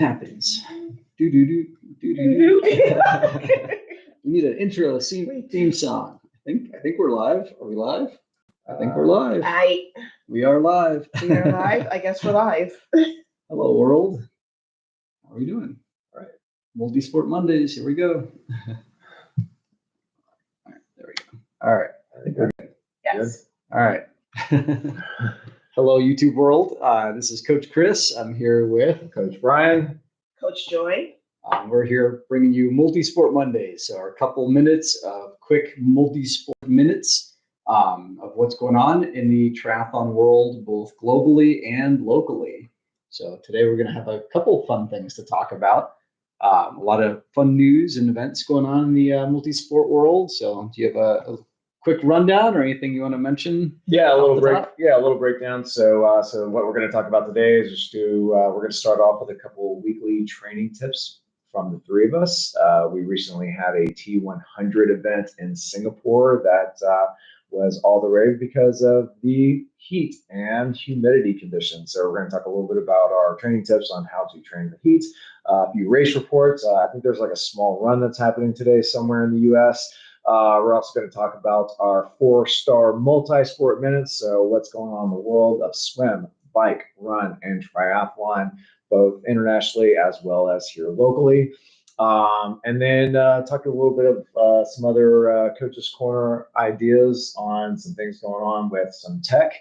happens. Do do do do do do. We need an intro, a theme song. I think we're live. Are we live? I think we're live. We are live. We are live. I guess we're live. Hello, world. How are we doing? All right. Multisport Mondays. Here we go. All right. There we go. All right. I think we're good. Yes. Good? All right. Hello, YouTube world. This is Coach Chris. I'm here with Coach Brian. Coach Joy. We're here bringing you Multisport Mondays. So a couple minutes of quick multisport minutes of what's going on in the triathlon world, both globally and locally. So today we're going to have a couple fun things to talk about. A lot of fun news and events going on in the multisport world. So do you have a quick rundown or anything you want to mention? Yeah, a little breakdown. So what we're going to talk about today is we're going to start off with a couple weekly training tips from the three of us. We recently had a T100 event in Singapore that was all the rage because of the heat and humidity conditions. So we're going to talk a little bit about our training tips on how to train the heat. A few race reports. I think there's like a small run that's happening today somewhere in the U.S. We're also going to talk about our 4-star multi-sport minutes. So what's going on in the world of swim, bike, run, and triathlon, both internationally as well as here locally. And then talk a little bit of some other Coach's Corner ideas on some things going on with some tech,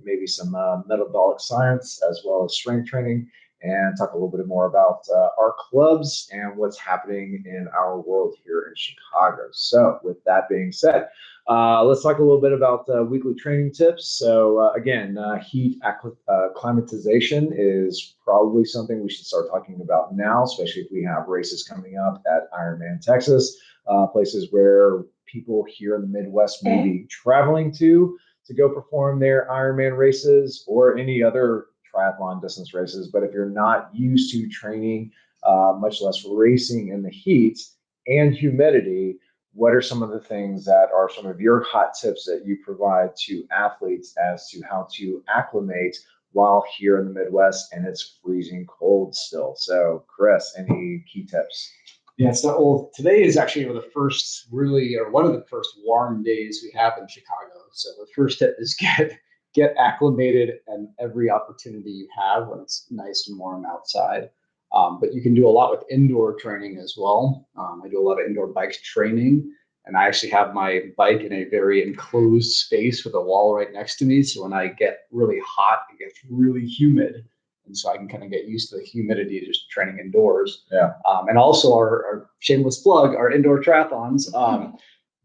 maybe some metabolic science, as well as strength training, and talk a little bit more about our clubs and what's happening in our world here in Chicago. So with that being said, let's talk a little bit about weekly training tips. So again, heat acclimatization is probably something we should start talking about now, especially if we have races coming up at Ironman Texas, places where people here in the Midwest may be traveling to go perform their Ironman races or any other triathlon distance races. But if you're not used to training, much less racing in the heat and humidity, what are some of the things that are some of your hot tips that you provide to athletes as to how to acclimate while here in the Midwest and it's freezing cold still? So Chris, any key tips? Yeah, so today is actually one of the first warm days we have in Chicago. So the first tip is get acclimated and every opportunity you have when it's nice and warm outside. But you can do a lot with indoor training as well. I do a lot of indoor bike training, and I actually have my bike in a very enclosed space with a wall right next to me. So when I get really hot, it gets really humid. And so I can kind of get used to the humidity just training indoors. Yeah. And also our shameless plug, our indoor triathlons,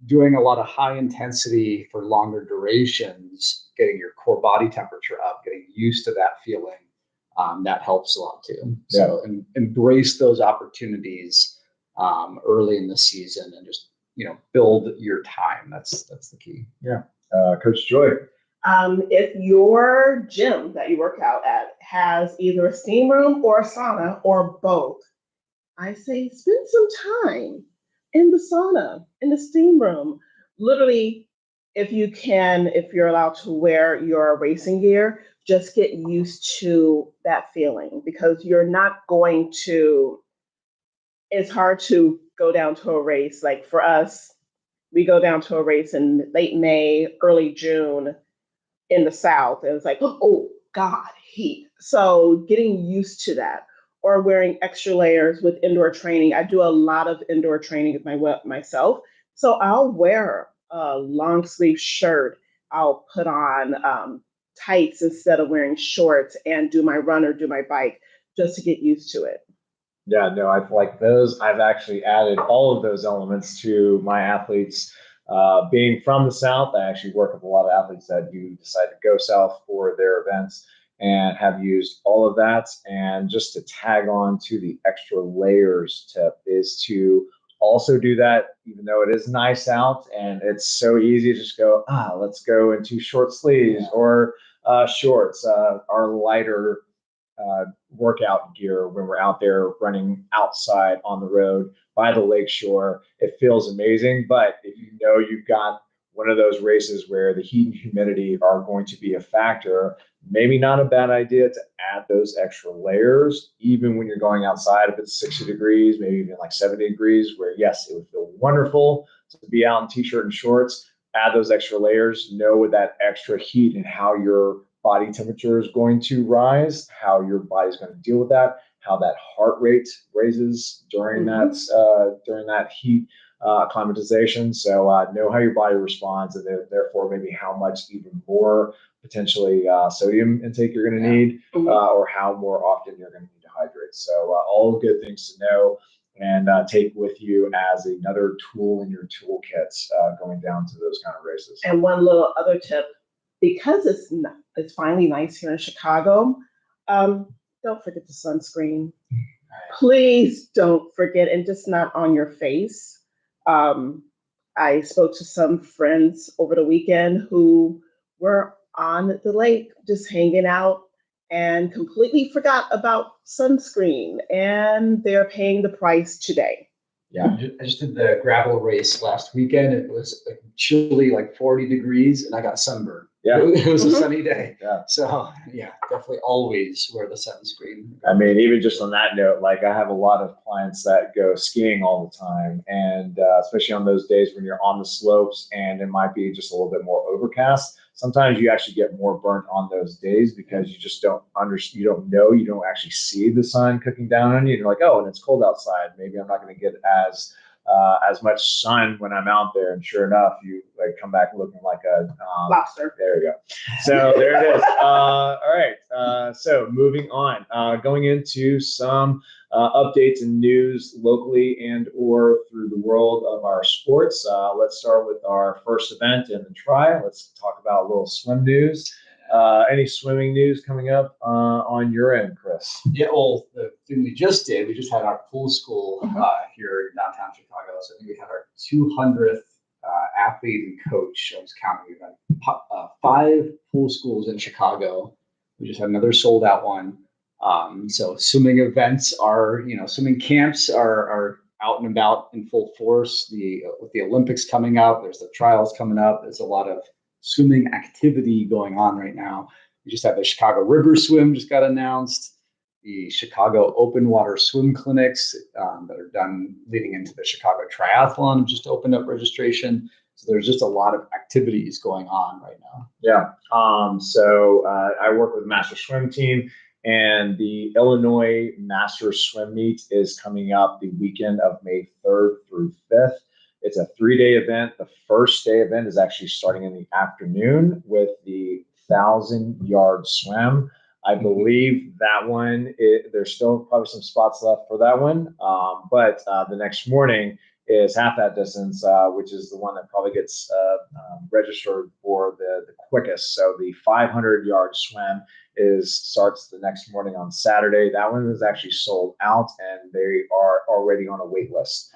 doing a lot of high intensity for longer durations, getting your core body temperature up, getting used to that feeling. That helps a lot too. So embrace those opportunities early in the season and just, build your time. That's the key. Yeah. Coach Joy. If your gym that you work out at has either a steam room or a sauna or both, I say spend some time in the sauna, in the steam room. Literally, if you're allowed to wear your racing gear, just get used to that feeling, because it's hard to go down to a race. Like for us, we go down to a race in late May, early June in the South, and it's like, oh God, heat. So getting used to that, or wearing extra layers with indoor training. I do a lot of indoor training myself. So I'll wear a long sleeve shirt. I'll put on tights instead of wearing shorts and do my run or do my bike just to get used to it. Yeah, no, I like those. I've actually added all of those elements to my athletes. Being from the South, I actually work with a lot of athletes that do decide to go south for their events and have used all of that. And just to tag on to the extra layers tip is to also do that, even though it is nice out and it's so easy to just go, let's go into short sleeves or shorts, our lighter workout gear when we're out there running outside on the road by the lakeshore. It feels amazing. But if you know you've got one of those races where the heat and humidity are going to be a factor, maybe not a bad idea to add those extra layers, even when you're going outside. If it's 60 degrees, maybe even like 70 degrees, where yes, it would feel wonderful to be out in t-shirt and shorts. Add those extra layers, know with that extra heat and how your body temperature is going to rise, how your body's going to deal with that, how that heart rate raises during that heat acclimatization. So know how your body responds, and therefore maybe how much even more potentially sodium intake you're going to need, or how more often you're going to need to hydrate. So all good things to know and take with you as another tool in your toolkit going down to those kind of races. And one little other tip, because it's finally nice here in Chicago, don't forget the sunscreen. Please don't forget, and just not on your face. I spoke to some friends over the weekend who were on the lake just hanging out and completely forgot about sunscreen, and they're paying the price today. Yeah, I just did the gravel race last weekend. It was like chilly, like 40 degrees, and I got sunburned. Yeah. It was a sunny day. Yeah. So yeah, definitely always wear the sunscreen. I mean, even just on that note, like I have a lot of clients that go skiing all the time, and especially on those days when you're on the slopes and it might be just a little bit more overcast. Sometimes you actually get more burnt on those days because you just don't understand, you don't actually see the sun cooking down on you. You're like, oh, and it's cold outside. Maybe I'm not going to get as much sun when I'm out there. And sure enough, you like come back looking like a Lobster. There you go. So there it is. All right. So moving on, going into some updates and news locally and or through the world of our sports. Let's start with our first event in the Tri. Let's talk about a little swim news. Any swimming news coming up on your end, Chris? Yeah, well, the thing we just had our pool school here in downtown Chicago. So I think we had our 200th athlete and coach. I was counting. We've had 5 pool schools in Chicago. We just had another sold out one. So swimming events swimming camps are out and about in full force. With the Olympics coming up, there's the trials coming up. There's a lot of swimming activity going on right now. We just had the Chicago River Swim just got announced. The Chicago Open Water Swim Clinics that are done leading into the Chicago Triathlon just opened up registration. So there's just a lot of activities going on right now. Yeah. So I work with the Master Swim team, and the Illinois Master Swim Meet is coming up the weekend of May 3rd through 5th. It's a 3-day event. The first day event is actually starting in the afternoon with the 1,000-yard swim. I believe that one, there's still probably some spots left for that one. But the next morning is half that distance, which is the one that probably gets registered for the quickest. So the 500-yard swim starts the next morning on Saturday. That one is actually sold out, and they are already on a wait list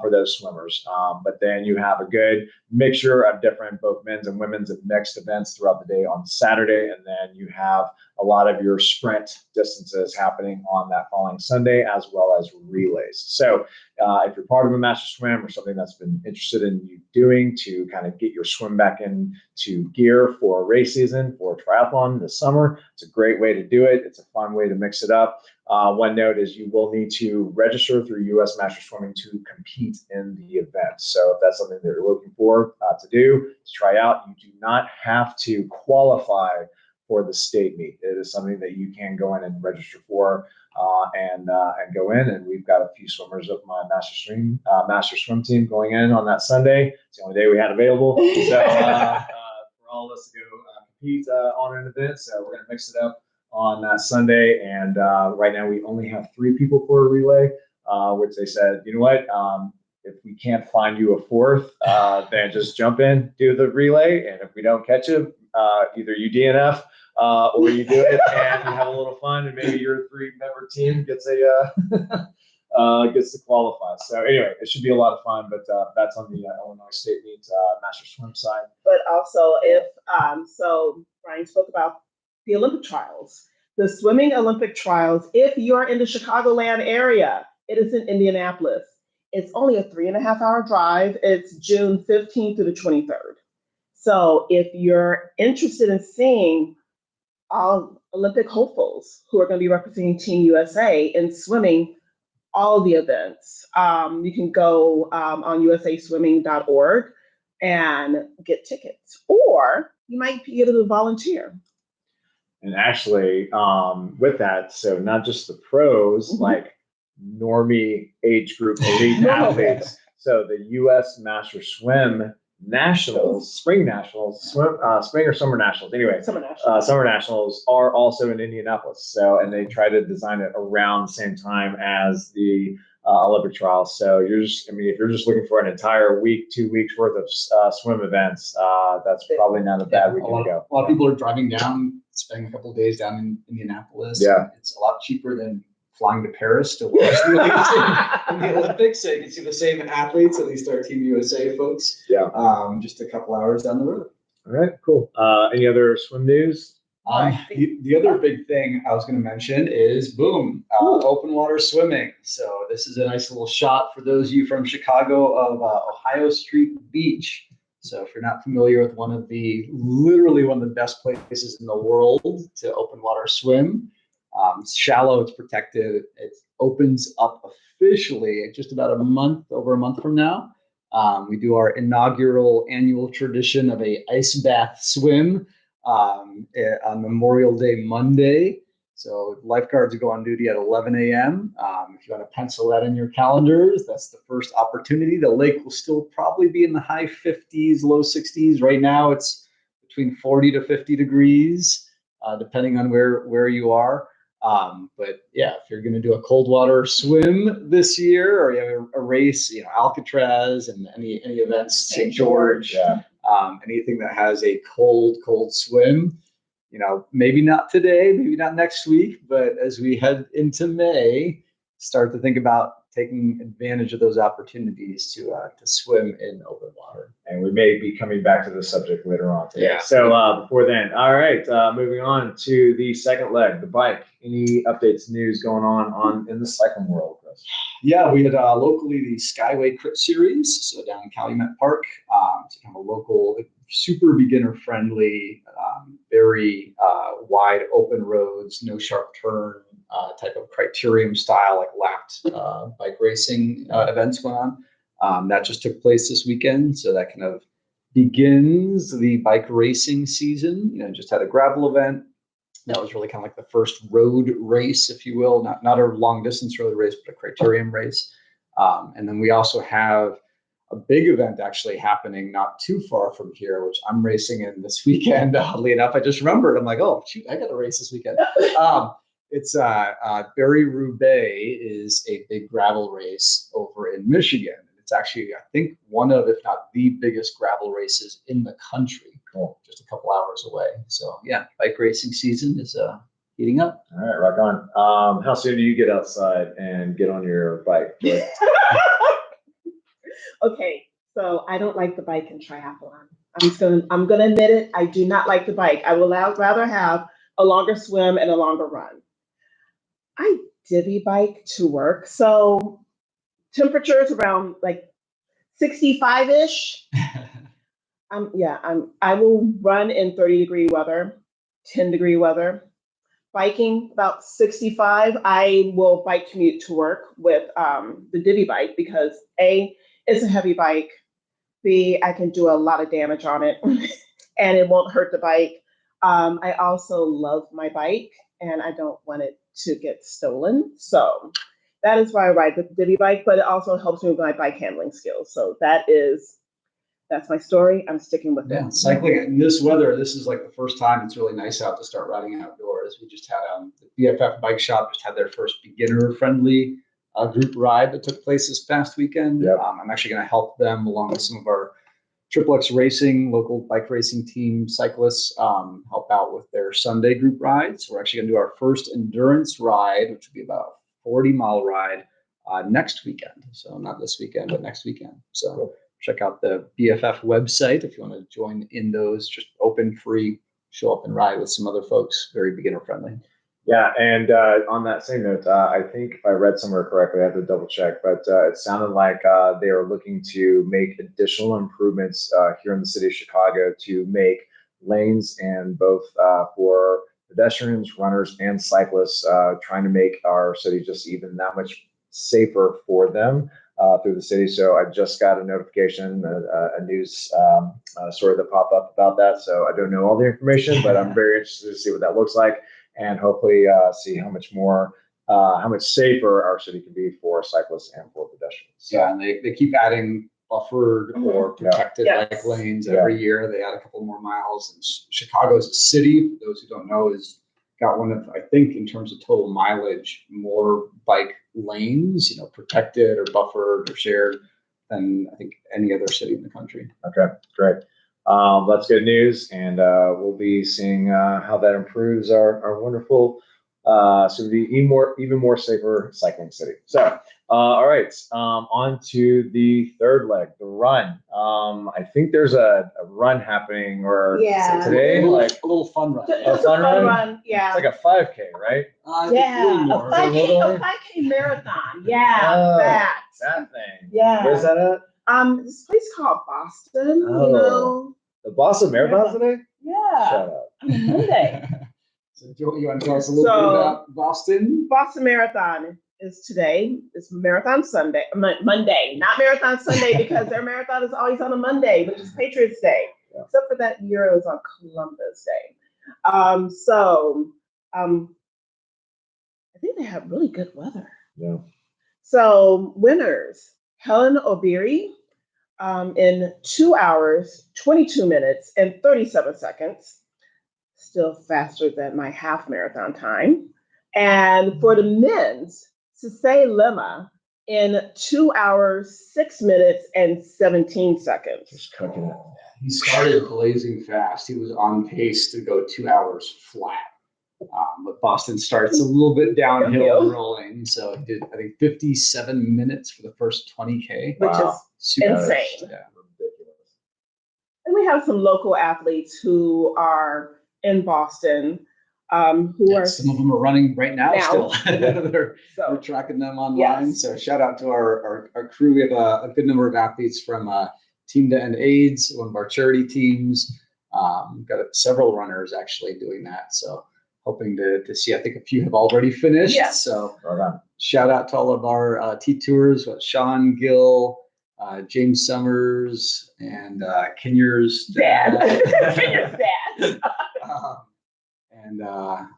for those swimmers. But then you have a good mixture of different both men's and women's and mixed events throughout the day on Saturday, and then you have a lot of your sprint distances happening on that following Sunday, as well as relays. So if you're part of a Master Swim or something that's been interested in you doing to kind of get your swim back into gear for race season, for triathlon this summer, it's a great way to do it. It's a fun way to mix it up. One note is you will need to register through U.S. Master Swimming to compete in the event. So if that's something that you're looking for to do, to try out, you do not have to qualify for the state meet. It is something that you can go in and register for and go in. And we've got a few swimmers of my Master Swim team going in on that Sunday. It's the only day we had available. So for all of us to go compete on an event. So we're going to mix it up on that Sunday. And right now we only have 3 people for a relay, which they said, you know what, if we can't find you a 4th, then just jump in, do the relay. And if we don't catch you, either you DNF or you do it and you have a little fun, and maybe your 3-member team gets gets to qualify. So anyway, it should be a lot of fun, but that's on the Illinois State Meet Master Swim side. But also, if so Brian spoke about the Olympic trials, the swimming Olympic trials. If you're in the Chicagoland area, it is in Indianapolis. It's only a 3.5-hour drive. It's June 15th through the 23rd. So if you're interested in seeing all Olympic hopefuls who are going to be representing Team USA in swimming all the events. You can go on usaswimming.org and get tickets, or you might be able to volunteer. And actually, with that, so not just the pros, like normie age group elite athletes. So the U.S. Master Swim Nationals, Spring Nationals, Spring or Summer Nationals. Anyway, Summer Nationals are also in Indianapolis. So, and they try to design it around the same time as the Olympic trials. So you're just, I mean, if you're just looking for an entire week, 2 weeks worth of swim events, that's probably not a bad weekend to go. A lot of people are driving down, spending a couple of days down in Indianapolis. Yeah. It's a lot cheaper than flying to Paris to watch the Olympics. So you can see the same athletes, at least our Team USA folks. Yeah. Just a couple hours down the road. All right, cool. Any other swim news? The other big thing I was going to mention is open water swimming. So this is a nice little shot for those of you from Chicago of Ohio Street Beach. So if you're not familiar with literally one of the best places in the world to open water swim, it's shallow, it's protected. It opens up officially just about over a month from now. We do our inaugural annual tradition of a ice bath swim on Memorial Day Monday. So lifeguards go on duty at 11 a.m. If you want to pencil that in your calendars, that's the first opportunity. The lake will still probably be in the high 50s, low 60s. Right now it's between 40 to 50 degrees, depending on where you are. But yeah, if you're going to do a cold water swim this year, or you have a race, Alcatraz and any events, St. George, anything that has a cold swim, maybe not today, maybe not next week, but as we head into May, start to think about taking advantage of those opportunities to swim in open water. And we may be coming back to this subject later on today. Yeah. So before then, all right, moving on to the second leg, the bike. Any updates, news going on in the cycling world, Chris? Yeah, we had locally the Skyway Crit Series, so down in Calumet Park. It's kind of a local, super beginner-friendly, very wide open roads, no sharp turn type of criterium style, like lapped bike racing events going on. That just took place this weekend, so that kind of begins the bike racing season. Just had a gravel event. That was really kind of like the first road race, if you will, not a long distance road race, but a criterium race. And then we also have a big event actually happening not too far from here, which I'm racing in this weekend. Oddly enough, I just remembered. I'm like, oh, shoot, I got to race this weekend. It's Barry-Roubaix is a big gravel race over in Michigan. It's actually, I think, one of, if not the biggest gravel races in the country. Cool. Just a couple hours away. So yeah, bike racing season is heating up. All right, rock on. How soon do you get outside and get on your bike? Okay, so I don't like the bike in triathlon. I'm gonna admit it. I do not like the bike. I will rather have a longer swim and a longer run. I divvy bike to work, so temperatures around like 65-ish. I will run in 30-degree weather, 10-degree weather. Biking about 65. I will bike commute to work with the divvy bike because A, it's a heavy bike. B, I can do a lot of damage on it and it won't hurt the bike. I also love my bike and I don't want it to get stolen. So that is why I ride the divvy bike, but it also helps me with my bike handling skills. So that's my story. I'm sticking with it. Cycling in this weather, this is like the first time it's really nice out to start riding outdoors. We just had the BFF Bike Shop just had their first beginner-friendly group ride that took place this past weekend. Yep. I'm actually going to help them along with some of our XXX Racing, local bike racing team cyclists, help out with their Sunday group rides. So we're actually going to do our first endurance ride, which will be about a 40-mile ride next weekend. So not this weekend, but next weekend. So cool. Check out the BFF website if you want to join in those. Just open, free, show up and ride with some other folks. Very beginner friendly. Yeah, and on that same note, I think if I read somewhere correctly, I have to double check, but it sounded like they are looking to make additional improvements here in the city of Chicago to make lanes and both for pedestrians, runners, and cyclists, trying to make our city just even that much safer for them through the city. So I just got a notification, a news story that popped up about that. So I don't know all the information, but I'm very interested to see what that looks like, and hopefully see how much safer our city can be for cyclists and for pedestrians. So, Yeah, and they keep adding buffered or protected bike lanes every year. They add a couple more miles. And Chicago as a city, for those who don't know, is got one of, I think, in terms of total mileage, more bike lanes, protected or buffered or shared than I think any other city in the country. Okay, great. That's good news, and we'll be seeing how that improves our wonderful, so the even more safer cycling city. So, all right, on to the third leg, the run. I think there's a run happening, or today, a little fun run. A fun run, yeah. It's like a 5K, right? Yeah, a 5K marathon. Yeah, that thing. Yeah. Where's that at? This place called Boston. Oh. The Boston Marathon today? Yeah. Shut up. On Monday. So you want to tell us a little bit about Boston? Boston Marathon is today. It's Marathon Sunday, Monday, not Marathon Sunday, because their marathon is always on a Monday, which is Patriots Day. Yeah. Except for that year, it was on Columbus Day. I think they have really good weather. Yeah. So winners, Helen Obiri, in 2 hours, 22 minutes, and 37 seconds. Still faster than my half marathon time. And for the men's, Sisay Lema in 2 hours, 6 minutes, and 17 seconds. Just cooking it. He started blazing fast. He was on pace to go 2 hours flat. But Boston starts a little bit downhill and rolling. So he did, I think, 57 minutes for the first 20K. Which is super insane. Yeah. Ridiculous. And we have some local athletes who are in Boston, who are some of them are running right now. Still. We're so, tracking them online. Yes. So shout out to our crew. We have a good number of athletes from Team to End AIDS, one of our charity teams. We've got several runners actually doing that. So hoping to see, I think a few have already finished. Yes. So shout out to all of our T-Tours, Sean Gill, James Summers, and Kenyer's dad. Kenyer's dad. And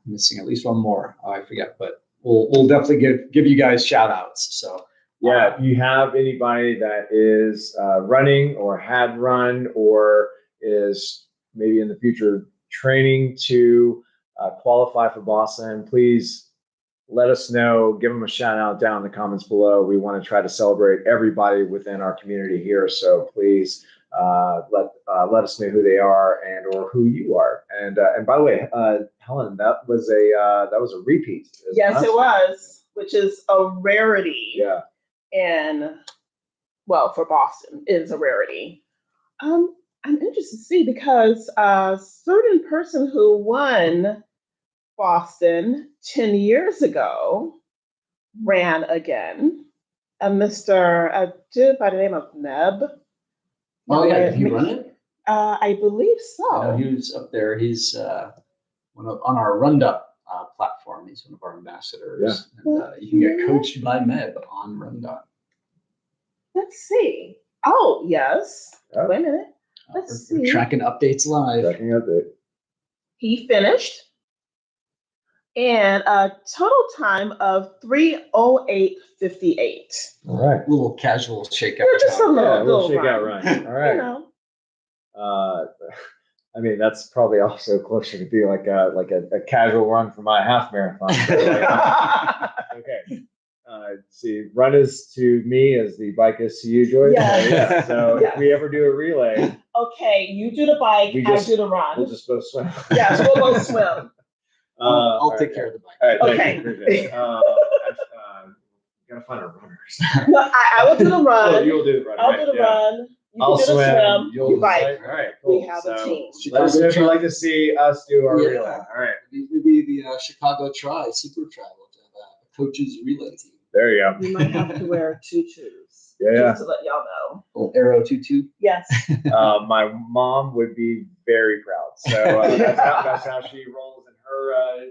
missing at least one more. I forget, but we'll definitely give you guys shout outs. So yeah, if you have anybody that is running or had run or is maybe in the future training to qualify for Boston, please let us know. Give them a shout out down in the comments below. We want to try to celebrate everybody within our community here. So please let us know who they are and or who you are. And by the way, Helen, that was a repeat. Yes, it was, which is a rarity. Yeah. And well, for Boston, it is a rarity. I'm interested to see because a certain person who won Boston 10 years ago ran again. A Mr. Dude by the name of Neb. Oh yeah, did he run it? I believe so. I know he was up there. He's on our Rundup platform. He's one of our ambassadors. Yeah. And, you can get coached by Meb on Rundup. Let's see. Oh yes. Yeah. Wait a minute. Let's see. We're tracking updates live. Tracking update. He finished and a total time of 3:08:58. All right. Little casual shakeout. Yeah, just a little shakeout run. All right. You know. I mean, that's probably also closer to be like a casual run for my half marathon. Okay. See, run is to me as the bike is to you, Joyce. Yeah. So if we ever do a relay. Okay, you do the bike, I do the run. We'll just go swim. Yes, we'll go swim. I'll take care of the bike. All right, okay. Appreciate it. Gotta find our runners. No, I will do the run. Oh, you'll do the run. I'll do the run. You I'll can do the swim. You'll bike. All right, cool. We have a team. Let us know if you'd like to see us do our relay. All right. Maybe the Chicago Tri Super Tri will have a coaches relay team. There you go. You might have to wear tutus. Yeah. Just to let y'all know. Little arrow tutu. Yes. My mom would be very proud. So that's how she rolls in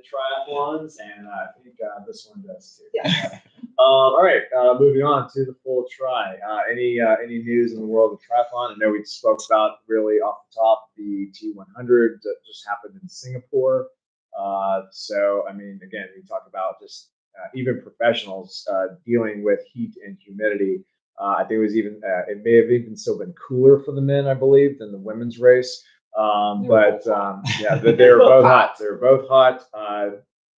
triathlons, and I think this one does too. Yeah. All right, moving on to the full tri. Any news in the world of triathlon? I know we spoke about really off the top the T100 that just happened in Singapore. So I mean, again, we talk about just even professionals dealing with heat and humidity. I think it was even it may have even still been cooler for the men, I believe, than the women's race. Yeah, they were both hot. They were both hot.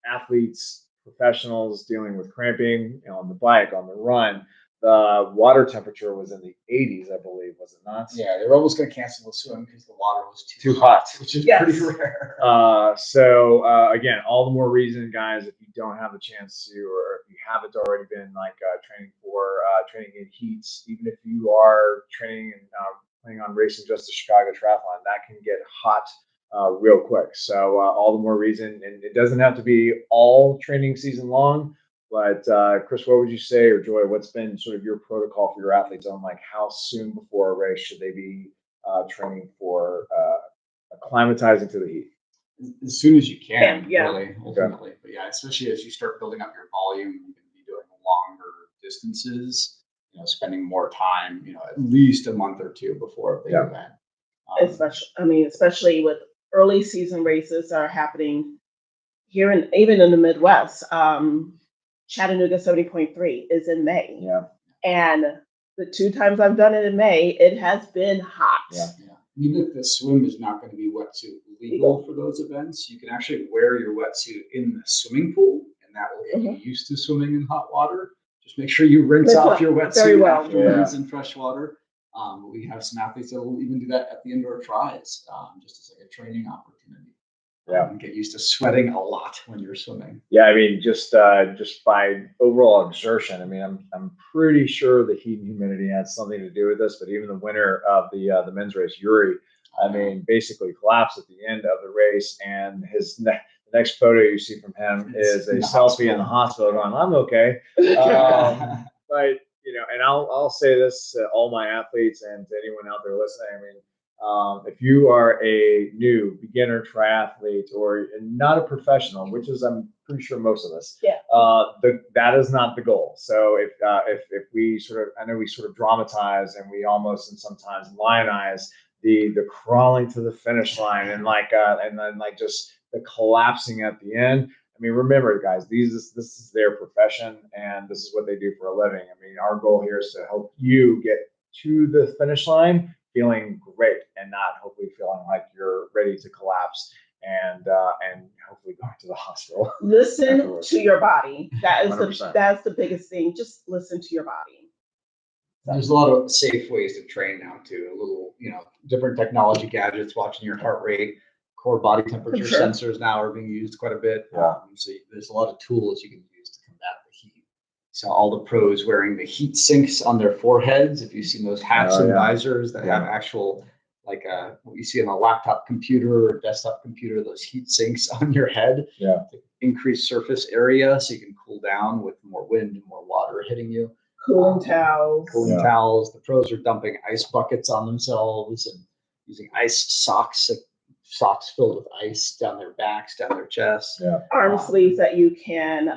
Athletes, professionals dealing with cramping on the bike, on the run. The water temperature was in the 80s, I believe, was it not? Yeah, they were almost going to cancel the swim because the water was too hot, which is Yes. pretty rare. So again, all the more reason, guys, if you don't have the chance to, or if you haven't already been training in heats, even if you are training and planning on racing just the Chicago Triathlon, that can get hot real quick. So all the more reason, and it doesn't have to be all training season long. But Chris, what would you say, or Joy, what's been sort of your protocol for your athletes on like how soon before a race should they be training for acclimatizing to the heat? As soon as you can, Yeah. really, ultimately. But yeah, especially as you start building up your volume, you can be doing longer distances, spending more time, at least a month or two before a big event. Especially with early season races that are happening here and even in the Midwest. Chattanooga 70.3 is in May. Yeah. And the 2 times I've done it in May, it has been hot. Yeah. Even if the swim is not going to be wetsuit legal for those events, you can actually wear your wetsuit in the swimming pool, and that will get you used to swimming in hot water. Just make sure you rinse off your wetsuit afterwards in fresh water. We have some athletes that will even do that at the indoor tris, just as like a training opportunity. And get used to sweating a lot when you're swimming. Yeah, I mean, just by overall exertion, I mean, I'm pretty sure the heat and humidity has something to do with this. But even the winner of the men's race, Yuri, I mean, basically collapsed at the end of the race, and the next photo you see from him is a selfie in the hospital going, "I'm okay." But and I'll say this to all my athletes and to anyone out there listening. I mean, if you are a new beginner triathlete or not a professional, which is I'm pretty sure most of us, that is not the goal. So if we I know we sort of dramatize and we almost and sometimes lionize the crawling to the finish line and then just the collapsing at the end. I mean, remember, guys, this is their profession and this is what they do for a living. I mean, our goal here is to help you get to the finish line feeling great and not hopefully feeling like you're ready to collapse and hopefully going to the hospital. Listen afterwards. to your body. That is 100%. that's the biggest thing. Just listen to your body. There's a lot of safe ways to train now too. A little, different technology gadgets, watching your heart rate, core body temperature sensors now are being used quite a bit. So there's a lot of tools you can use to combat the heat. So all the pros wearing the heat sinks on their foreheads. If you've seen those hats and visors that have actual, like what you see on a laptop computer or desktop computer, those heat sinks on your head to increase surface area so you can cool down with more wind and more water hitting you. Cooling towels. Cooling towels. The pros are dumping ice buckets on themselves and using ice socks, socks filled with ice down their backs, down their chests. Arm sleeves that you can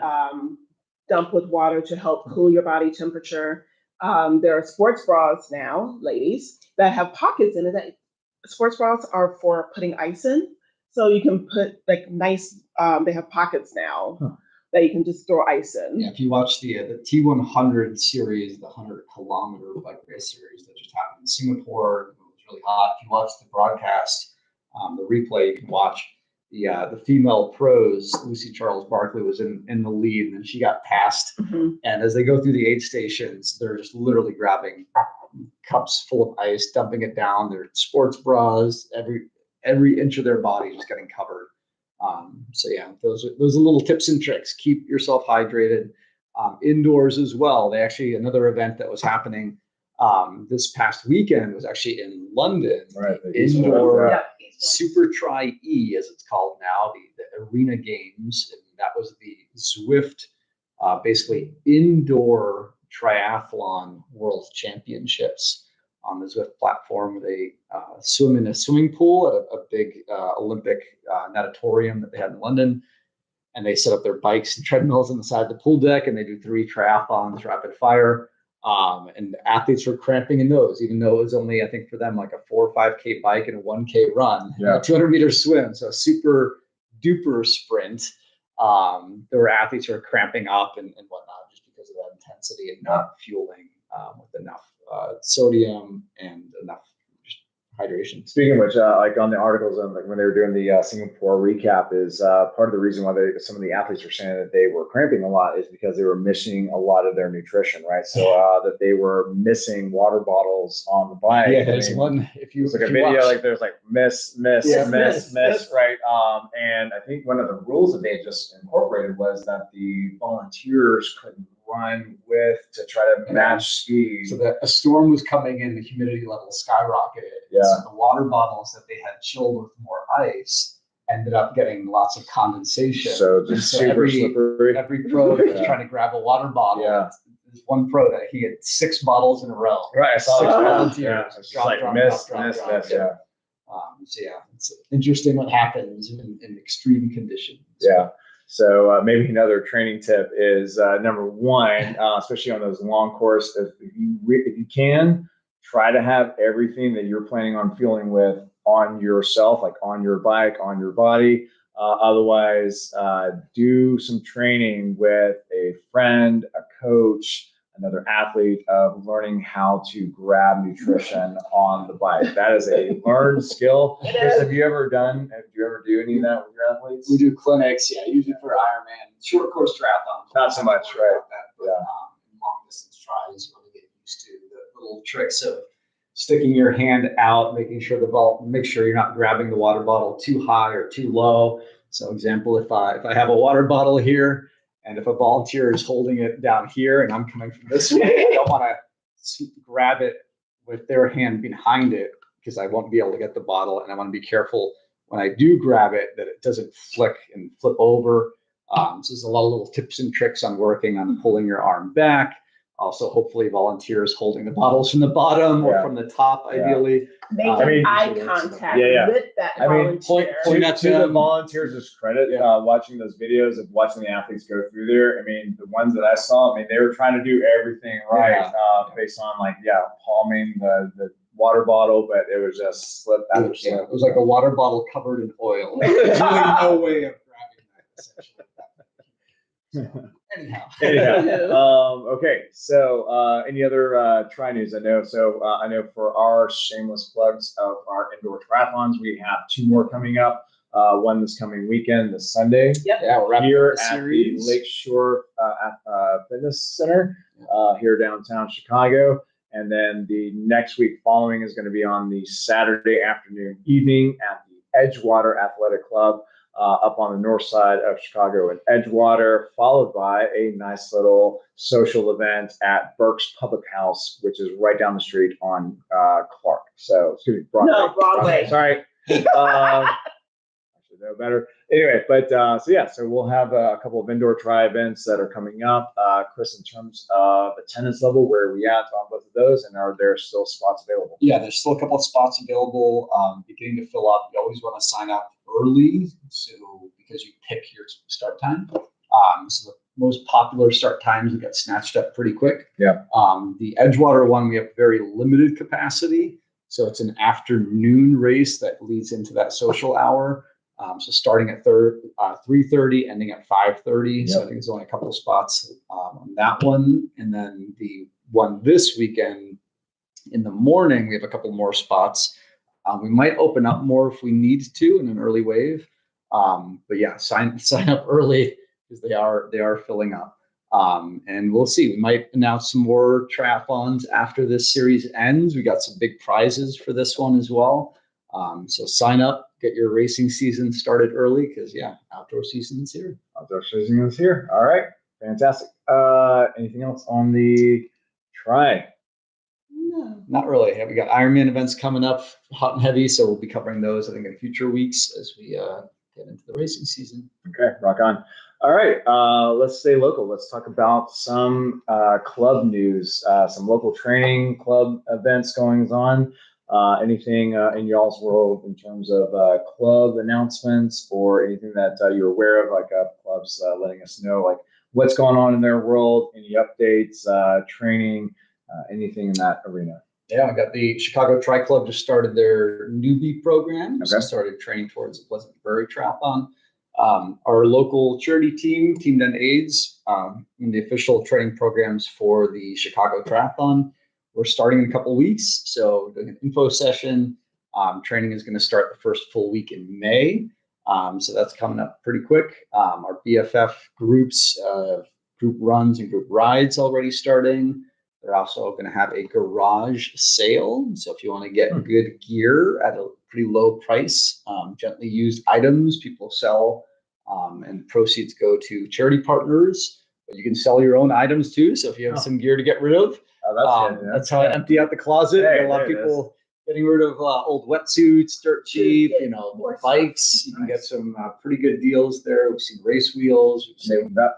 dump with water to help cool your body temperature. There are sports bras now, ladies, that have pockets in it. Sports bras are for putting ice in. So you can put like nice, they have pockets now that you can just throw ice in. Yeah, if you watch the T100 series, the 100-kilometer bike race series that just happened in Singapore, it was really hot. If you watch the broadcast, the replay, you can watch the female pros. Lucy Charles Barkley was in the lead, and then she got passed. And as they go through the aid stations, they're just literally grabbing cups full of ice, dumping it down. Their sports bras, every inch of their body just getting covered. So yeah, those are little tips and tricks. Keep yourself hydrated. Indoors as well. Another event that was happening this past weekend was actually in London. Right. Indoor Super Tri-E, as it's called now, the arena games. And that was the Zwift, basically indoor triathlon world championships. on the Zwift platform. They swim in a swimming pool at a big Olympic natatorium that they had in London. And they set up their bikes and treadmills on the side of the pool deck, and they do 3 triathlons rapid fire. And athletes were cramping in those, even though it was only, I think for them, like a 4 or 5K bike and a 1K run, and a 200-meter swim. So a super duper sprint. There were athletes who were cramping up and whatnot just because of that intensity and not fueling with enough sodium and enough hydration. Speaking of which, like on the articles and like when they were doing the Singapore recap, is part of the reason why some of the athletes were saying that they were cramping a lot is because they were missing a lot of their nutrition, right? So that they were missing water bottles on the bike. Yeah, there's one. If you it's like a if you video, watch, like there's like miss, right? And I think one of the rules that they just incorporated was that the volunteers couldn't run with to try to match speed. So that a storm was coming in, the humidity level skyrocketed. Yeah. So the water bottles that they had chilled with more ice ended up getting lots of condensation. So just super slippery. Every pro that was trying to grab a water bottle. Yeah. There's one pro that he had 6 bottles in a row. Right. I saw 6 that. volunteers. Yeah. It's Drop, like drop, miss. Yeah. So yeah, it's interesting what happens in extreme conditions. Yeah. So maybe another training tip is number 1, especially on those long courses, if you can, try to have everything that you're planning on fueling with on yourself, like on your bike, on your body. Otherwise, do some training with a friend, a coach, another athlete of learning how to grab nutrition on the bike. That is a learned skill. Chris, do you ever do any of that with your athletes? We do clinics, usually for Ironman, short course triathlons. Not so much, right? Long distance tries, you want to get used to the little tricks of sticking your hand out, making sure you're not grabbing the water bottle too high or too low. So example, if I have a water bottle here, and if a volunteer is holding it down here and I'm coming from this way, I don't want to grab it with their hand behind it because I won't be able to get the bottle. And I want to be careful when I do grab it that it doesn't flick and flip over. So there's a lot of little tips and tricks on working on pulling your arm back. Also, hopefully volunteers holding the bottles from the bottom or from the top, ideally. Making eye contact with that volunteer. Point out to the volunteers' credit, watching those videos of watching the athletes go through there. I mean, the ones that I saw, they were trying to do everything right based on palming the water bottle, but it was just slipped out. It was like a water bottle covered in oil. There's really no way of grabbing that, essentially. Anyhow. Okay. So, any other tri news? I know for our shameless plugs of our indoor triathlons, we have 2 more coming up. One this coming weekend, this Sunday. Yep. Yeah, we're here at the Lakeshore Fitness Center here downtown Chicago. And then the next week following is going to be on the Saturday afternoon, evening at the Edgewater Athletic Club. Up on the north side of Chicago in Edgewater, followed by a nice little social event at Burke's Public House, which is right down the street on Clark. So, excuse me, Broadway. No, Broadway. Sorry. I should know better. Anyway, but so we'll have a couple of indoor tri events that are coming up. Chris, in terms of attendance level, where are we at on both of those, and are there still spots available? Yeah, there's still a couple of spots available, beginning to fill up. You always want to sign up early, because you pick your start time. So the most popular start times will get snatched up pretty quick. Yeah. The Edgewater one, we have very limited capacity, so it's an afternoon race that leads into that social hour. So starting at 3:30, ending at 5:30. Yep. So I think there's only a couple of spots on that one. And then the one this weekend in the morning, we have a couple more spots. We might open up more if we need to in an early wave. But yeah, sign up early because they are filling up. And we'll see. We might announce some more triathlons after this series ends. We got some big prizes for this one as well. So sign up, get your racing season started early because outdoor season is here. Outdoor season is here. All right, fantastic. Anything else on the tri? No, not really. We got Ironman events coming up, hot and heavy, so we'll be covering those, I think, in future weeks as we get into the racing season. Okay, rock on. All right, let's stay local. Let's talk about some club news, some local training club events going on. Anything in y'all's world in terms of club announcements or anything that you're aware of, like clubs letting us know like what's going on in their world, any updates, training, anything in that arena. Yeah, I got the Chicago Tri Club just started their newbie program. So started training towards the Pleasant Prairie Triathlon. Our local charity team, Team Done AIDS, in the official training programs for the Chicago Triathlon. We're starting in a couple of weeks. So doing an info session. Training is going to start the first full week in May. So that's coming up pretty quick. Our BFF groups, group runs and group rides already starting. They're also going to have a garage sale. So if you want to get good gear at a pretty low price, gently used items people sell, and proceeds go to charity partners. But you can sell your own items too. So if you have some gear to get rid of, that's how I empty out the closet. Hey, a lot of people getting rid of old wetsuits, dirt cheap, bikes. You can get some pretty good deals there. We've seen race wheels.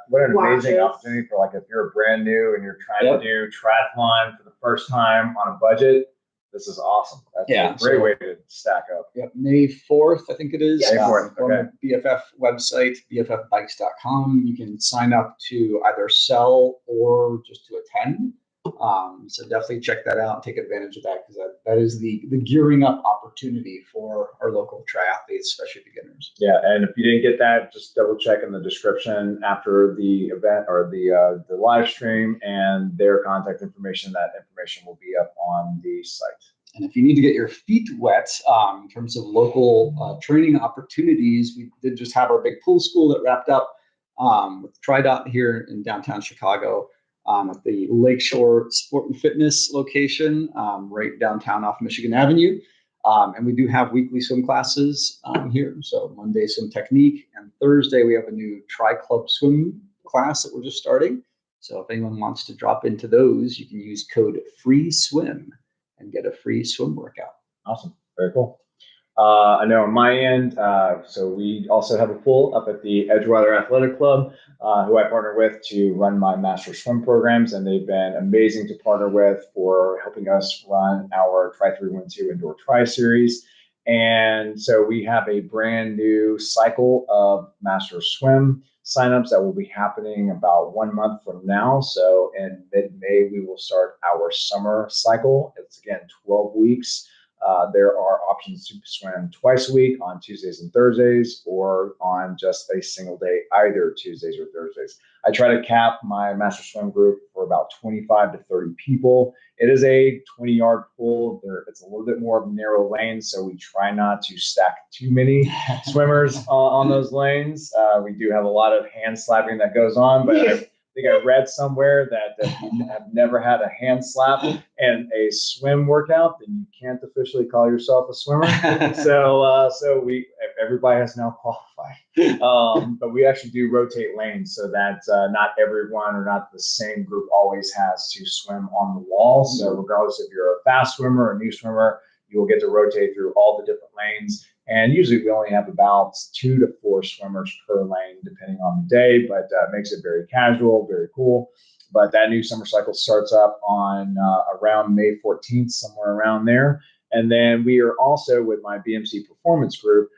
What an amazing opportunity for like if you're brand new and you're trying to do triathlon for the first time on a budget. This is awesome. That's a great way to stack up. Yep, May 4th, I think it is. May 4th, on the BFF website, bffbikes.com. You can sign up to either sell or just to attend. So definitely check that out and take advantage of that because that is the gearing up opportunity for our local triathletes, especially beginners. Yeah, and if you didn't get that, just double check in the description after the event or the live stream and their contact information. That information will be up on the site. And if you need to get your feet wet in terms of local training opportunities, we did just have our big pool school that wrapped up with TRI here in downtown Chicago. At the Lakeshore Sport and Fitness location, right downtown off Michigan Avenue. And we do have weekly swim classes here. So Monday, swim technique, and Thursday, we have a new Tri-Club swim class that we're just starting. So if anyone wants to drop into those, you can use code FREESWIM and get a free swim workout. Awesome. Very cool. I know on my end, so we also have a pool up at the Edgewater Athletic Club, who I partner with to run my master swim programs, and they've been amazing to partner with for helping us run our TRI312 Indoor Tri Series. And so we have a brand new cycle of master swim signups that will be happening about 1 month from now. So in mid-May, we will start our summer cycle. It's again 12 weeks. There are options to swim twice a week on Tuesdays and Thursdays or on just a single day, either Tuesdays or Thursdays. I try to cap my master swim group for about 25 to 30 people. It is a 20-yard pool. It's a little bit more of a narrow lane, so we try not to stack too many swimmers on those lanes. We do have a lot of hand slapping that goes on, but I think I read somewhere that if you have never had a hand slap and a swim workout, then you can't officially call yourself a swimmer. So everybody has now qualified. But we actually do rotate lanes so that not everyone or not the same group always has to swim on the wall. So regardless if you're a fast swimmer or a new swimmer, you will get to rotate through all the different lanes. And usually we only have about 2 to 4 swimmers per lane, depending on the day, but it makes it very casual, very cool. But that new summer cycle starts up on around May 14th, somewhere around there. And then we are also with my BMC Performance Group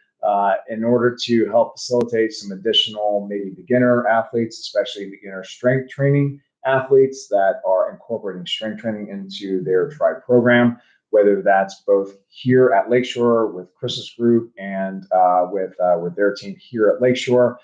in order to help facilitate some additional maybe beginner athletes, especially beginner strength training athletes that are incorporating strength training into their Tri program, whether that's both here at Lakeshore with Chris's group and with their team here at Lakeshore.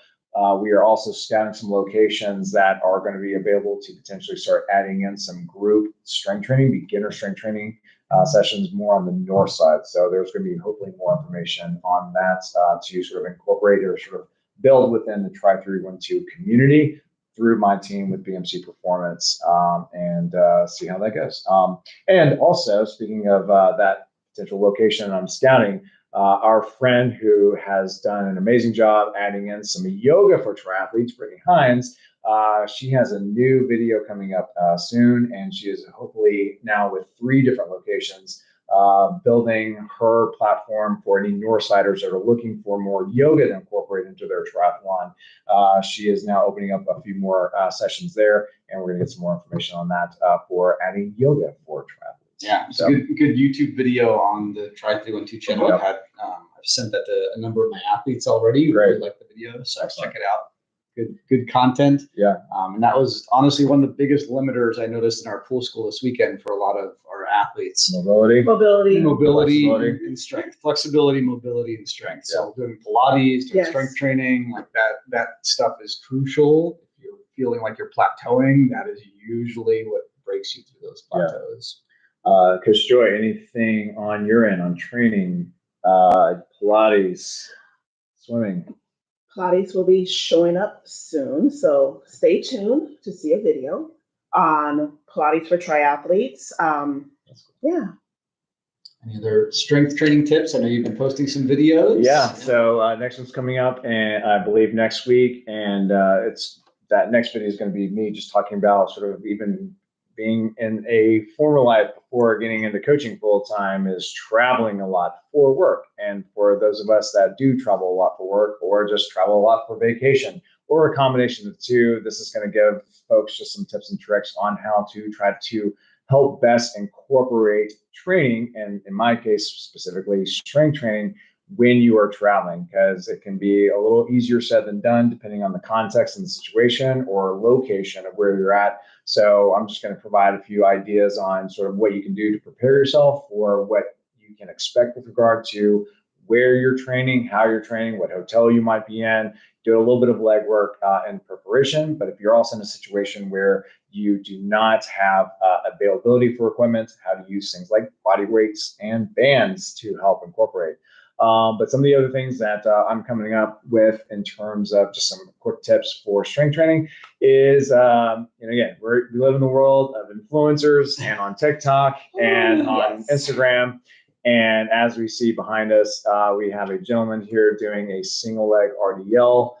We are also scouting some locations that are going to be available to potentially start adding in some group strength training, beginner strength training sessions more on the north side. So there's going to be hopefully more information on that to sort of incorporate or sort of build within the TRI312 community through my team with BMC Performance and see how that goes. And also, speaking of that potential location I'm scouting, our friend who has done an amazing job adding in some yoga for triathletes, Brittany Hines, she has a new video coming up soon, and she is hopefully now with 3 different locations building her platform for any Northsiders that are looking for more yoga to incorporate into their triathlon. She is now opening up a few more sessions there, and we're going to get some more information on that for adding yoga for triathletes. Yeah, it's a good YouTube video on the TRI312 channel. Yep. I've sent that to a number of my athletes already who really like the video, so check it out. Good content. Yeah. And that was honestly one of the biggest limiters I noticed in our pool school this weekend for a lot of our athletes. Mobility, and strength, flexibility, mobility, and strength. Yeah. So doing Pilates, doing Yes. strength training, like that stuff is crucial. If you're feeling like you're plateauing, that is usually what breaks you through those plateaus. Coach Joy, anything on your end on training, Pilates, swimming? Pilates will be showing up soon, so stay tuned to see a video on Pilates for triathletes. Yeah. Any other strength training tips? I know you've been posting some videos. Yeah. So next one's coming up, and I believe next week, and it's that next video is going to be me just talking about sort of even being in a former life before getting into coaching full time is traveling a lot for work. And for those of us that do travel a lot for work or just travel a lot for vacation or a combination of the two, this is going to give folks just some tips and tricks on how to try to help best incorporate training, and in my case specifically strength training, when you are traveling, because it can be a little easier said than done depending on the context and the situation or location of where you're at. So I'm just going to provide a few ideas on sort of what you can do to prepare yourself for what you can expect with regard to where you're training, how you're training, what hotel you might be in, do a little bit of legwork in preparation. But if you're also in a situation where you do not have availability for equipment, how to use things like body weights and bands to help incorporate. But some of the other things that I'm coming up with in terms of just some quick tips for strength training is, again, we live in the world of influencers and on TikTok and on Instagram. And as we see behind us, we have a gentleman here doing a single leg RDL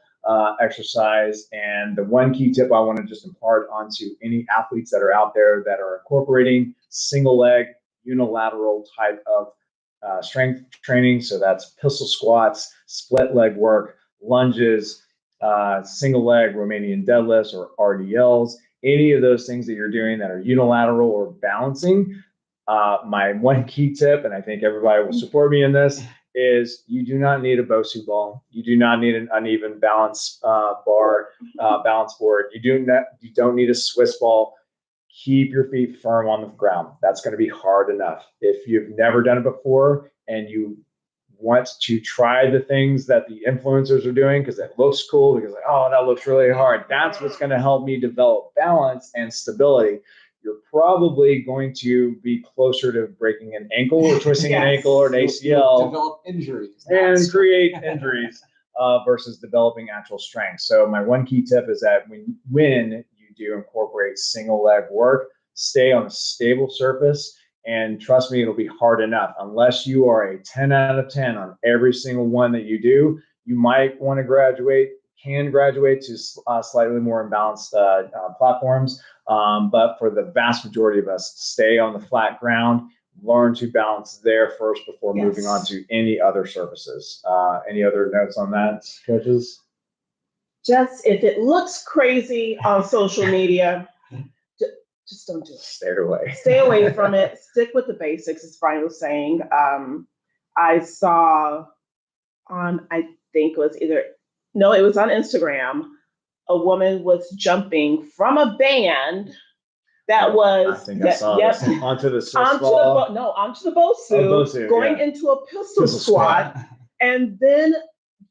exercise. And the one key tip I want to just impart onto any athletes that are out there that are incorporating single leg unilateral type of strength training. So that's pistol squats, split leg work, lunges, single leg Romanian deadlifts or RDLs, any of those things that you're doing that are unilateral or balancing. My one key tip, and I think everybody will support me in this, is you do not need a Bosu ball. You do not need an uneven balance balance board. You don't need a Swiss ball. Keep your feet firm on the ground. That's going to be hard enough. If you've never done it before and you want to try the things that the influencers are doing because it looks cool, because like, oh, that looks really hard, that's what's going to help me develop balance and stability. You're probably going to be closer to breaking an ankle or twisting an ankle or an ACL. You'll develop injuries. And create injuries versus developing actual strength. So my one key tip is that when you do incorporate single leg work, stay on a stable surface. And trust me, it'll be hard enough. Unless you are a 10 out of 10 on every single one that you do, you might want to graduate to slightly more imbalanced platforms. But for the vast majority of us, stay on the flat ground, learn to balance there first before moving on to any other surfaces. Any other notes on that, coaches? Just if it looks crazy on social media, just don't do it. Stay away. Stay away from it. Stick with the basics, as Brian was saying. I saw on, I think it was it was on Instagram, a woman was jumping from a band that was, I think I saw this. Onto the Swiss ball. Onto the Bosu, going into a pistol squat, and then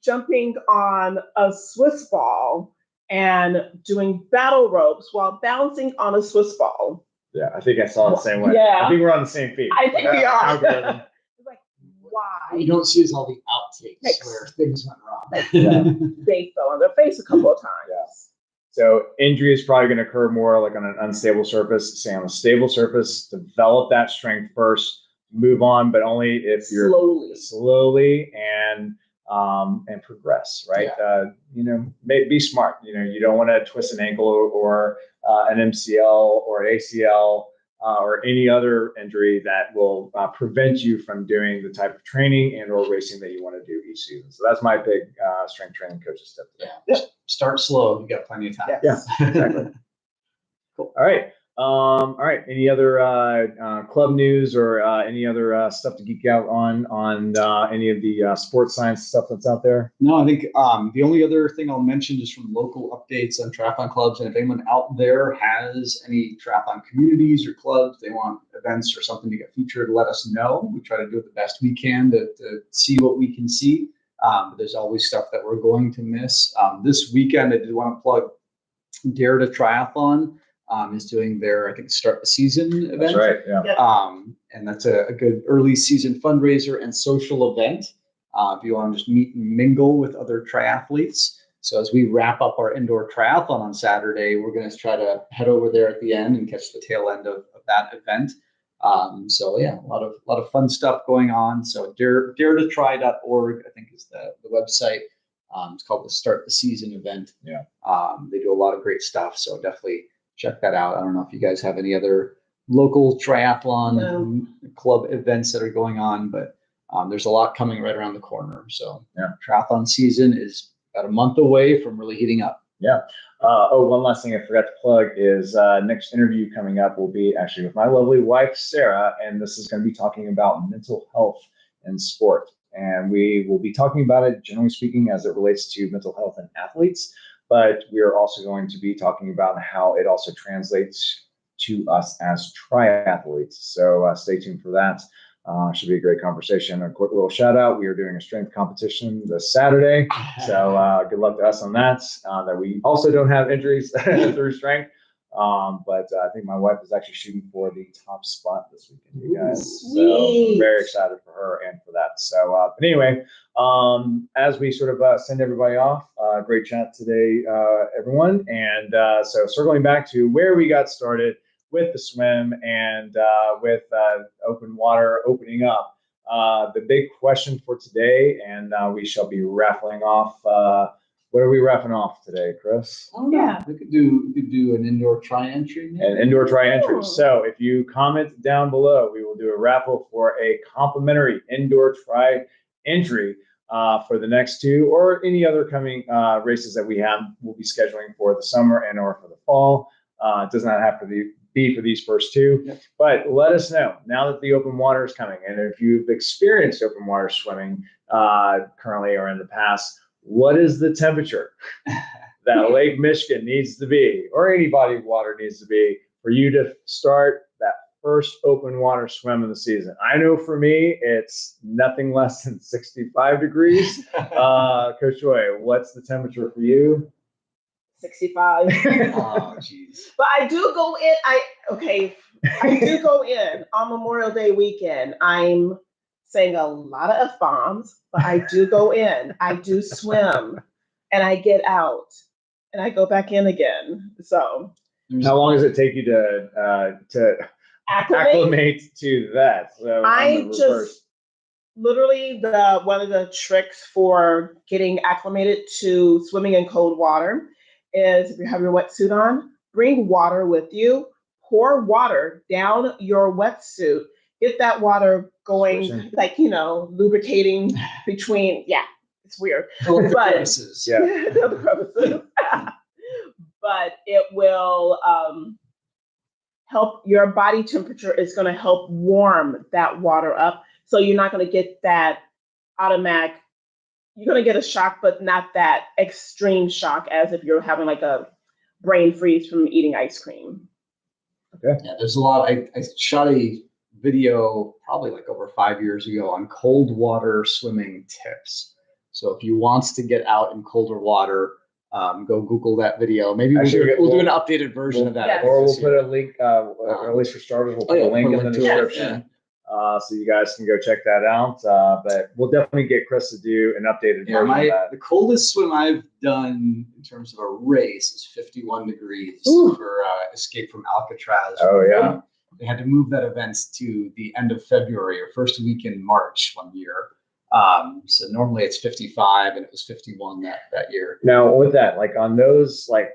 jumping on a Swiss ball and doing battle ropes while bouncing on a Swiss ball. Yeah, I think I saw it the same way. Yeah. I think we're on the same feed. I think we are. It's like, why? You don't see all the outtakes where things went wrong. They fell on their face a couple of times. Yeah. So injury is probably going to occur more like on an unstable surface. Stay on a stable surface, develop that strength first, move on, but only if you're slowly and progress, right? Be smart. You don't want to twist an ankle or an MCL or an ACL or any other injury that will prevent you from doing the type of training and or racing that you want to do each season. So that's my big strength training coach's tip today. Yeah. Start slow. You got plenty of time. Yeah, exactly. Cool. All right. All right. Any other club news or any other stuff to geek out on any of the sports science stuff that's out there? No, I think the only other thing I'll mention is from local updates on triathlon clubs. And if anyone out there has any triathlon communities or clubs, they want events or something to get featured, let us know. We try to do it the best we can to see what we can see. But there's always stuff that we're going to miss. This weekend, I did want to plug Dare to Triathlon. Is doing their, I think, start the season event. That's right. Yeah. And that's a good early season fundraiser and social event. If you want to just meet and mingle with other triathletes. So as we wrap up our indoor triathlon on Saturday, we're going to try to head over there at the end and catch the tail end of that event. So yeah, a lot of fun stuff going on. So daretotry.org, I think, is the website. It's called the Start the Season event. Yeah. They do a lot of great stuff. So definitely check that out. I don't know if you guys have any other local triathlon club events that are going on, but there's a lot coming right around the corner. So yeah, triathlon season is about a month away from really heating up. Yeah. One last thing I forgot to plug is next interview coming up will be actually with my lovely wife, Sarah, and this is going to be talking about mental health in sport. And we will be talking about it, generally speaking, as it relates to mental health in athletes. But we are also going to be talking about how it also translates to us as triathletes. So stay tuned for that. Should be a great conversation. A quick little shout out. We are doing a strength competition this Saturday. So good luck to us on that. That we also don't have injuries through strength. But I think my wife is actually shooting for the top spot this weekend, you guys. So I'm very excited for her and for that. So but anyway, as we sort of send everybody off, great chat today, everyone. And so circling back to where we got started with the swim and with open water opening up, the big question for today, and we shall be raffling off. What are we raffling off today, Chris? Oh yeah, we could do an indoor tri-entry. An indoor tri-entry. So if you comment down below, we will do a raffle for a complimentary indoor tri-entry for the next two or any other coming races that we'll be scheduling for the summer and or for the fall. It does not have to be for these first two, but let us know now that the open water is coming, and if you've experienced open water swimming currently or in the past, what is the temperature that Lake Michigan needs to be, or any body of water needs to be, for you to start that first open water swim of the season? I know for me, it's nothing less than 65 degrees. Coach Joy, what's the temperature for you? 65. Oh, jeez. But I do go in. I do go in on Memorial Day weekend. I'm saying a lot of F-bombs, but I do go in. I do swim, and I get out, and I go back in again. So, how long does it take you to acclimate to that? So I just literally one of the tricks for getting acclimated to swimming in cold water is, if you have your wetsuit on, bring water with you. Pour water down your wetsuit. Get that water going, lubricating between. Yeah, it's weird. But crevices. Yeah. The crevices. But it will help. Your body temperature is going to help warm that water up, so you're not going to get that automatic. You're going to get a shock, but not that extreme shock as if you're having like a brain freeze from eating ice cream. Okay. Yeah, there's a lot. I shot a video probably like over 5 years ago on cold water swimming tips. So if you want to get out in colder water, go Google that video. Maybe we'll do an updated version of that. Yes. Or we'll put a link, at least for starters, we'll put a link in the description. So you guys can go check that out. But we'll definitely get Chris to do an updated version of that. The coldest swim I've done in terms of a race is 51 degrees for Escape from Alcatraz. Oh, yeah. They had to move that event to the end of February or first week in March one year. So normally it's 55, and it was 51 that year. Now with that, like on those like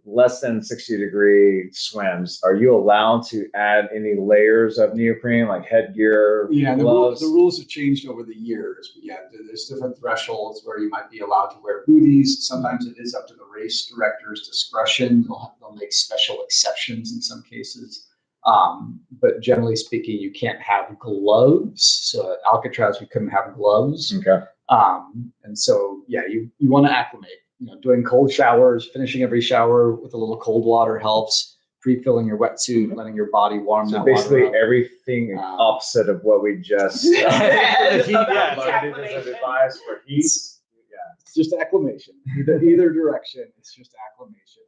less than 60-degree swims, are you allowed to add any layers of neoprene, like headgear, Yeah, gloves? the rules have changed over the years. But yeah, there's different thresholds where you might be allowed to wear booties. Sometimes it is up to the race director's discretion. They'll make special exceptions in some cases. But generally speaking, you can't have gloves. So at Alcatraz, we couldn't have gloves. Okay. And so, yeah, you want to acclimate. Doing cold showers, finishing every shower with a little cold water helps. Pre-filling your wetsuit, letting your body warm. So that basically water up. Everything opposite of what we just The heat, learned as advice for heat. Yeah. It's just acclimation. Either direction, it's just acclimation.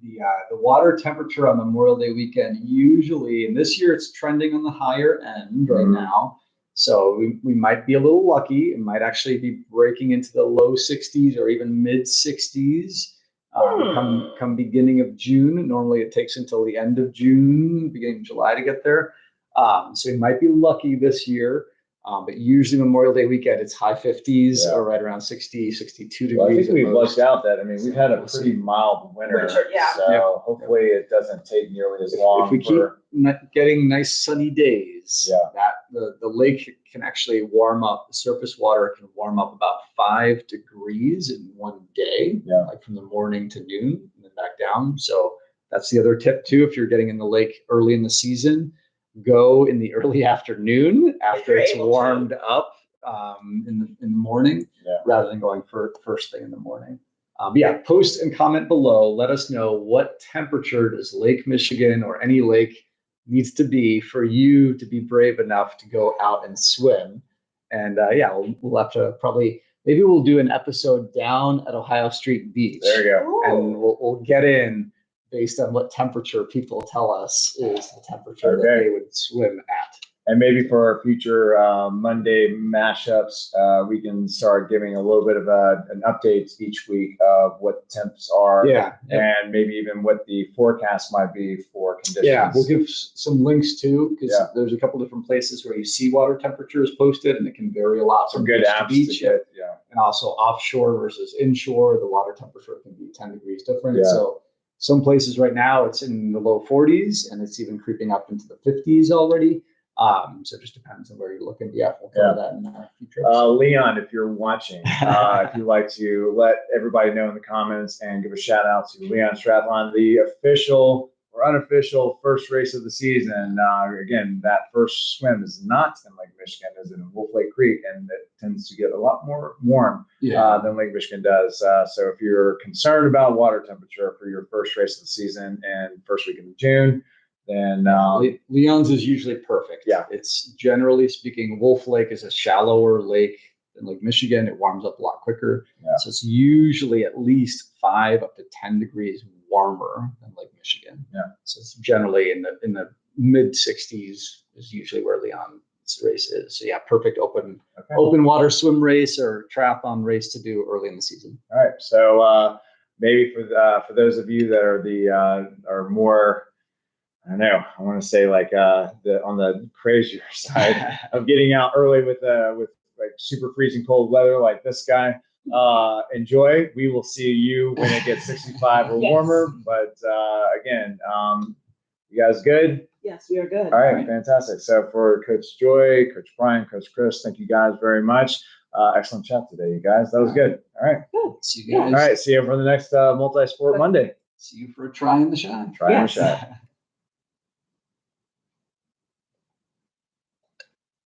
The water temperature on Memorial Day weekend usually, and this year it's trending on the higher end right now. So we might be a little lucky. It might actually be breaking into the low 60s or even mid 60s come beginning of June. Normally it takes until the end of June, beginning of July to get there. So we might be lucky this year. But usually Memorial Day weekend, it's high 50s or right around 60, 62 degrees. Well, I think we've lucked out that, I mean, we've had a pretty mild winter. So hopefully it doesn't take nearly as long. If we keep getting nice sunny days, that the lake can actually warm up. The surface water can warm up about 5 degrees in one day, like from the morning to noon and then back down. So that's the other tip too. If you're getting in the lake early in the season, go in the early afternoon after it's warmed up in the morning, rather than going for first thing in the morning. Post and comment below. Let us know what temperature does Lake Michigan or any lake needs to be for you to be brave enough to go out and swim. And we'll have to maybe we'll do an episode down at Ohio Street Beach. There you go. And we'll get in based on what temperature people tell us is the temperature that they would swim at. And maybe for our future Monday mashups, we can start giving a little bit of an update each week of what the temps are, and maybe even what the forecast might be for conditions. Yeah, we'll give some links too, because there's a couple different places where you see water temperatures posted, and it can vary a lot from good beach apps to beach. to get, and also offshore versus inshore, the water temperature can be 10 degrees different. So some places right now it's in the low 40s, and it's even creeping up into the 50s already. So it just depends on where you're looking. We'll cover that in the future. Leon, if you're watching, if you'd like to let everybody know in the comments and give a shout out to Leon Strathlon, the official or unofficial first race of the season. Again, that first swim is not in Lake Michigan, it's in Wolf Lake Creek, and it tends to get a lot more warm than Lake Michigan does. So if you're concerned about water temperature for your first race of the season and first week in June, then Leon's is usually perfect. It's generally speaking, Wolf Lake is a shallower lake than Lake Michigan. It warms up a lot quicker. So it's usually at least 5 up to 10 degrees warmer than Lake Michigan. So it's generally in the mid 60s is usually where Leon's race is. So perfect open water swim race or triathlon race to do early in the season. All right. So maybe for those of you that are more, I don't know, I want to say like on the crazier side of getting out early with like super freezing cold weather like this guy. Enjoy. We will see you when it gets 65 or warmer. But again, you guys good? Yes, we are good. All right, fantastic. So for Coach Joy, Coach Brian, Coach Chris, thank you guys very much. Excellent chat today, you guys. That was good. All right. Good. See you guys. All right. See you for the next Multisport Monday. See you for a try in the shine. Try in the shine.